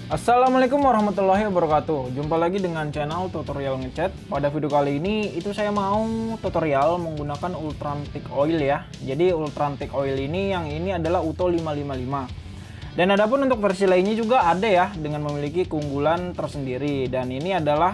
Assalamualaikum warahmatullahi wabarakatuh. Jumpa lagi dengan channel tutorial ngecat. Pada video kali ini saya mau tutorial menggunakan Ultrantic Oil ya. Jadi Ultrantic Oil ini adalah UTO 555. Dan adapun untuk versi lainnya juga ada ya dengan memiliki keunggulan tersendiri. Dan ini adalah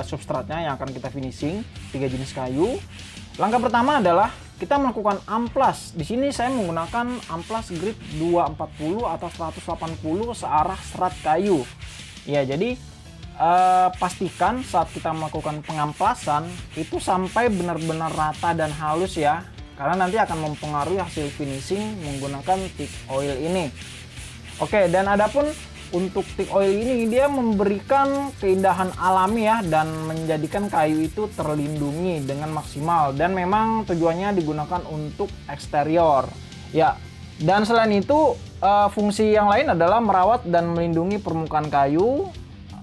substratnya yang akan kita finishing 3 jenis kayu. Langkah pertama adalah kita melakukan amplas. Di sini saya menggunakan amplas grit 240 atau 180 searah serat kayu. Ya, jadi pastikan saat kita melakukan pengamplasan itu sampai benar-benar rata dan halus ya. Karena nanti akan mempengaruhi hasil finishing menggunakan thick oil ini. Oke, dan adapun untuk thick oil ini dia memberikan keindahan alami ya dan menjadikan kayu itu terlindungi dengan maksimal, dan memang tujuannya digunakan untuk eksterior ya. Dan selain itu fungsi yang lain adalah merawat dan melindungi permukaan kayu,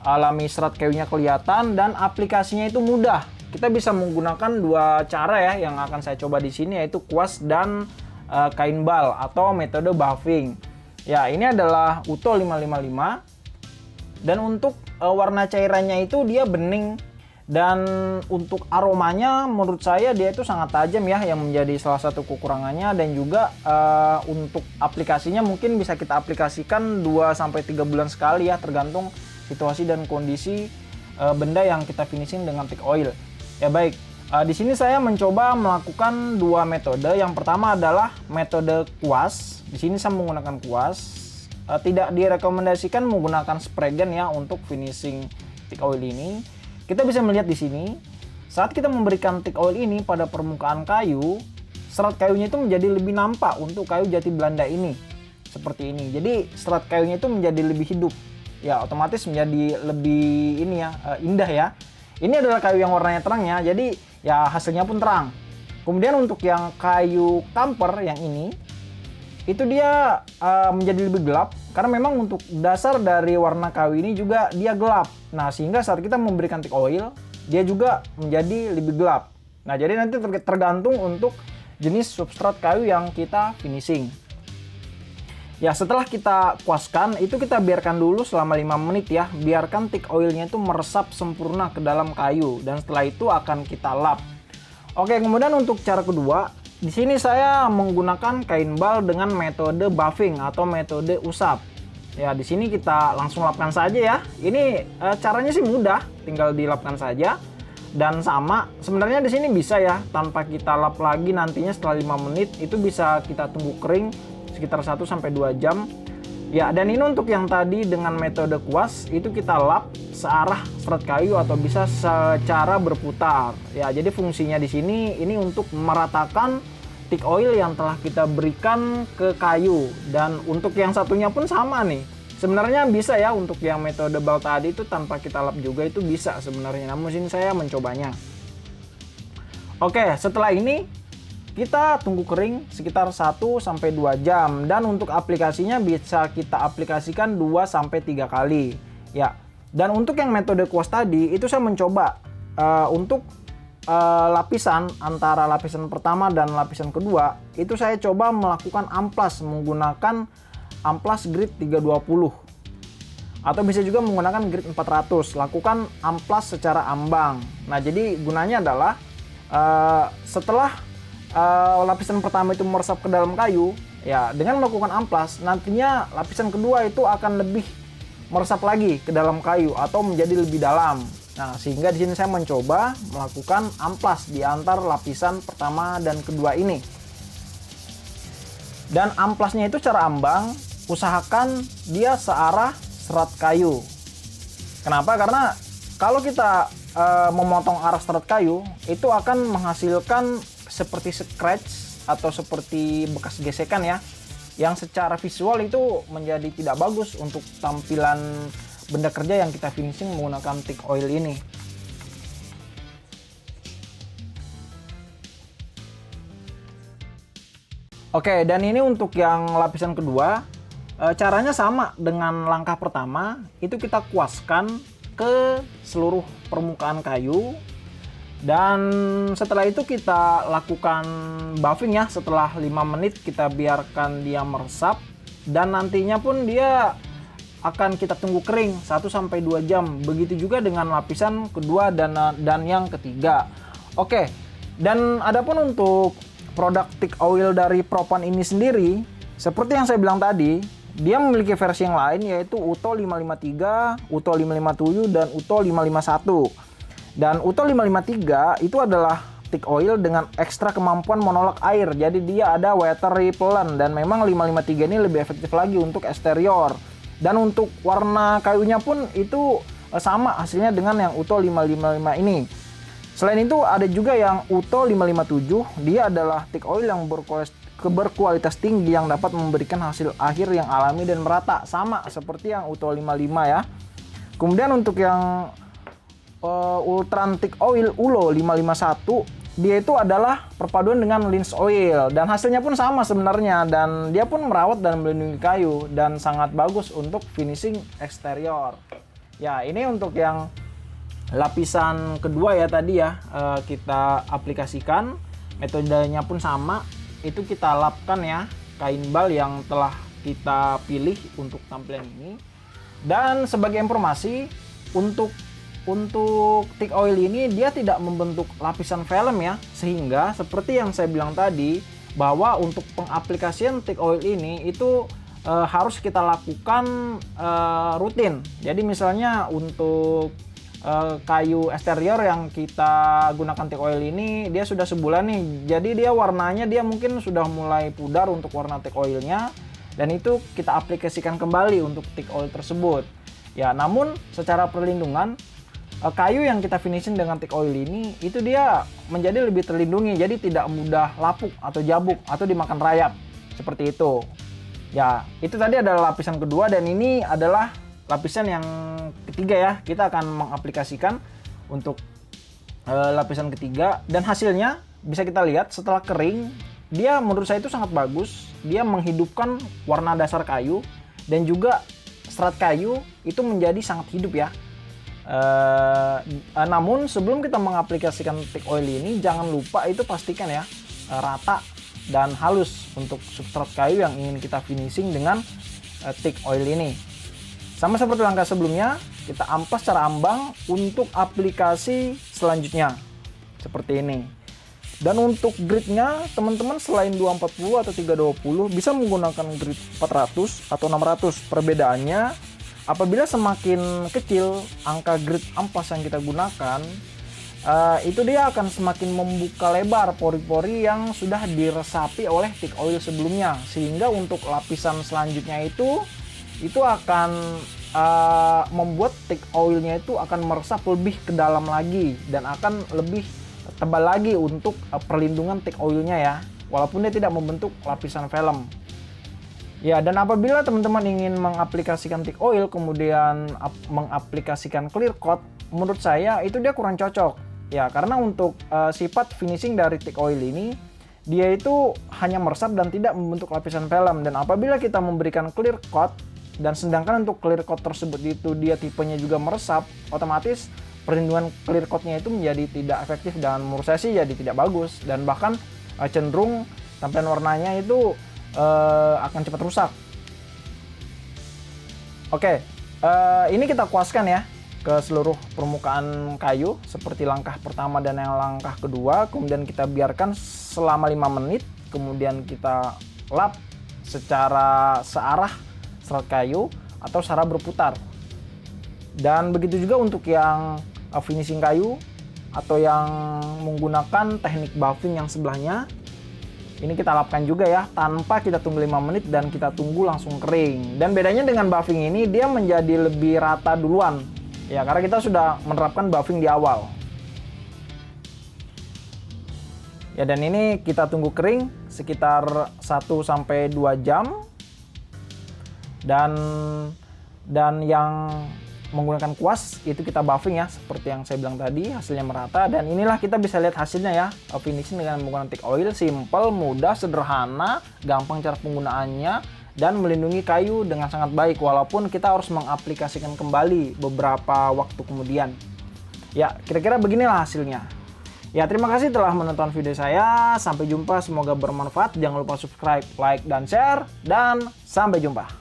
alami serat kayunya kelihatan, dan aplikasinya itu mudah. Kita bisa menggunakan dua cara ya yang akan saya coba di sini, yaitu kuas dan kain bal atau metode buffing. Ya, ini adalah UTO 555. Dan untuk warna cairannya itu dia bening, dan untuk aromanya menurut saya dia itu sangat tajam ya, yang menjadi salah satu kekurangannya. Dan juga untuk aplikasinya mungkin bisa kita aplikasikan 2-3 bulan sekali ya, tergantung situasi dan kondisi benda yang kita finishing dengan thick oil. Ya baik, di sini saya mencoba melakukan dua metode. Yang pertama adalah metode kuas. Di sini saya menggunakan kuas. Tidak direkomendasikan menggunakan spray gun ya untuk finishing thick oil ini. Kita bisa melihat di sini, saat kita memberikan thick oil ini pada permukaan kayu, serat kayunya itu menjadi lebih nampak untuk kayu jati Belanda ini. Seperti ini. Jadi serat kayunya itu menjadi lebih hidup. Ya, otomatis menjadi lebih indah ya. Ini adalah kayu yang warnanya terang ya. Jadi ya hasilnya pun terang. Kemudian untuk yang kayu kamper yang ini, itu dia menjadi lebih gelap karena memang untuk dasar dari warna kayu ini juga dia gelap. Nah, sehingga saat kita memberikan thick oil dia juga menjadi lebih gelap. Nah, jadi nanti tergantung untuk jenis substrat kayu yang kita finishing. Ya, setelah kita kuaskan itu kita biarkan dulu selama 5 menit ya. Biarkan thick oilnya itu meresap sempurna ke dalam kayu, dan setelah itu akan kita lap. Oke, kemudian untuk cara kedua, di sini saya menggunakan kain bal dengan metode buffing atau metode usap. Ya, di sini kita langsung lapkan saja ya. Ini caranya sih mudah, tinggal dilapkan saja. Dan sama, sebenarnya di sini bisa ya tanpa kita lap lagi, nantinya setelah 5 menit itu bisa kita tunggu kering sekitar 1-2 jam. Ya, dan ini untuk yang tadi dengan metode kuas itu kita lap searah serat kayu atau bisa secara berputar. Ya, jadi fungsinya di sini ini untuk meratakan thick oil yang telah kita berikan ke kayu. Dan untuk yang satunya pun sama nih. Sebenarnya bisa ya untuk yang metode bal tadi itu tanpa kita lap juga itu bisa sebenarnya. Namun sini saya mencobanya. Oke, setelah ini kita tunggu kering sekitar 1-2 jam, dan untuk aplikasinya bisa kita aplikasikan 2-3 kali ya. Dan untuk yang metode kuas tadi itu saya mencoba untuk lapisan antara lapisan pertama dan lapisan kedua itu saya coba melakukan amplas menggunakan amplas grit 320 atau bisa juga menggunakan grit 400. Lakukan amplas secara ambang. Nah, jadi gunanya adalah setelah lapisan pertama itu meresap ke dalam kayu ya, dengan melakukan amplas nantinya lapisan kedua itu akan lebih meresap lagi ke dalam kayu atau menjadi lebih dalam. Nah, sehingga di sini saya mencoba melakukan amplas di antar lapisan pertama dan kedua ini. Dan amplasnya itu secara ambang, usahakan dia searah serat kayu. Kenapa? Karena kalau kita memotong arah serat kayu itu akan menghasilkan seperti scratch atau seperti bekas gesekan ya, yang secara visual itu menjadi tidak bagus untuk tampilan benda kerja yang kita finishing menggunakan thick oil ini. Oke, dan ini untuk yang lapisan kedua, caranya sama dengan langkah pertama, itu kita kuaskan ke seluruh permukaan kayu. Dan setelah itu kita lakukan buffing ya, setelah 5 menit kita biarkan dia meresap, dan nantinya pun dia akan kita tunggu kering 1-2 jam. Begitu juga dengan lapisan kedua dan yang ketiga. Oke. Dan adapun untuk produk teak oil dari Propan ini sendiri, seperti yang saya bilang tadi, dia memiliki versi yang lain yaitu UTO 553, UTO 557 dan UTO 551. Dan UTO 553 itu adalah teak oil dengan ekstra kemampuan menolak air. Jadi dia ada water repellent dan memang 553 ini lebih efektif lagi untuk eksterior. Dan untuk warna kayunya pun itu sama hasilnya dengan yang UTO 555 ini. Selain itu ada juga yang UTO 557, dia adalah teak oil yang berkualitas tinggi yang dapat memberikan hasil akhir yang alami dan merata, sama seperti yang UTO 55 ya. Kemudian untuk yang Ultran teak oil ULO 551, dia itu adalah perpaduan dengan linseed oil dan hasilnya pun sama sebenarnya, dan dia pun merawat dan melindungi kayu dan sangat bagus untuk finishing eksterior. Ya, ini untuk yang lapisan kedua ya tadi ya, kita aplikasikan, metodenya pun sama, itu kita lapkan ya kain bal yang telah kita pilih untuk tampilan ini. Dan sebagai informasi, untuk teak oil ini dia tidak membentuk lapisan film ya, sehingga seperti yang saya bilang tadi bahwa untuk pengaplikasian teak oil ini itu harus kita lakukan rutin. Jadi misalnya untuk kayu eksterior yang kita gunakan teak oil ini dia sudah sebulan nih, jadi dia warnanya dia mungkin sudah mulai pudar untuk warna teak oilnya, dan itu kita aplikasikan kembali untuk teak oil tersebut ya. Namun secara perlindungan, kayu yang kita finishing dengan teak oil ini itu dia menjadi lebih terlindungi, jadi tidak mudah lapuk atau jabuk atau dimakan rayap seperti itu ya. Itu tadi adalah lapisan kedua, dan ini adalah lapisan yang ketiga ya. Kita akan mengaplikasikan untuk lapisan ketiga, dan hasilnya bisa kita lihat setelah kering, dia menurut saya itu sangat bagus. Dia menghidupkan warna dasar kayu, dan juga serat kayu itu menjadi sangat hidup ya. Namun sebelum kita mengaplikasikan teak oil ini, jangan lupa itu pastikan ya rata dan halus untuk substrat kayu yang ingin kita finishing dengan teak oil ini. Sama seperti langkah sebelumnya, kita ampas secara ambang untuk aplikasi selanjutnya seperti ini. Dan untuk gridnya, teman-teman selain 240 atau 320 bisa menggunakan grid 400 atau 600. Perbedaannya, apabila semakin kecil angka grid ampas yang kita gunakan, itu dia akan semakin membuka lebar pori-pori yang sudah diresapi oleh teak oil sebelumnya, sehingga untuk lapisan selanjutnya itu akan membuat teak oilnya itu akan meresap lebih ke dalam lagi dan akan lebih tebal lagi untuk perlindungan teak oilnya ya, walaupun dia tidak membentuk lapisan film ya. Dan apabila teman-teman ingin mengaplikasikan teak oil kemudian mengaplikasikan clear coat, menurut saya itu dia kurang cocok ya, karena untuk sifat finishing dari teak oil ini dia itu hanya meresap dan tidak membentuk lapisan film. Dan apabila kita memberikan clear coat, dan sedangkan untuk clear coat tersebut itu dia tipenya juga meresap, otomatis perlindungan clear coatnya itu menjadi tidak efektif, dan menurut saya sih jadi tidak bagus, dan bahkan cenderung tampilan warnanya itu akan cepat rusak. Oke, ini kita kuaskan ya ke seluruh permukaan kayu seperti langkah pertama dan yang langkah kedua, kemudian kita biarkan selama 5 menit, kemudian kita lap secara searah serat kayu atau secara berputar. Dan begitu juga untuk yang finishing kayu atau yang menggunakan teknik buffing yang sebelahnya, ini kita lapkan juga ya tanpa kita tunggu 5 menit dan kita tunggu langsung kering. Dan bedanya dengan buffing ini, dia menjadi lebih rata duluan ya, karena kita sudah menerapkan buffing di awal ya. Dan ini kita tunggu kering sekitar 1-2 jam. Dan yang menggunakan kuas itu kita buffing ya, seperti yang saya bilang tadi, hasilnya merata. Dan inilah kita bisa lihat hasilnya ya, finishing dengan menggunakan teak oil, simple, mudah, sederhana, gampang cara penggunaannya, dan melindungi kayu dengan sangat baik, walaupun kita harus mengaplikasikan kembali beberapa waktu kemudian ya. Kira-kira beginilah hasilnya ya. Terima kasih telah menonton video saya, sampai jumpa, semoga bermanfaat. Jangan lupa subscribe, like, dan share, dan sampai jumpa.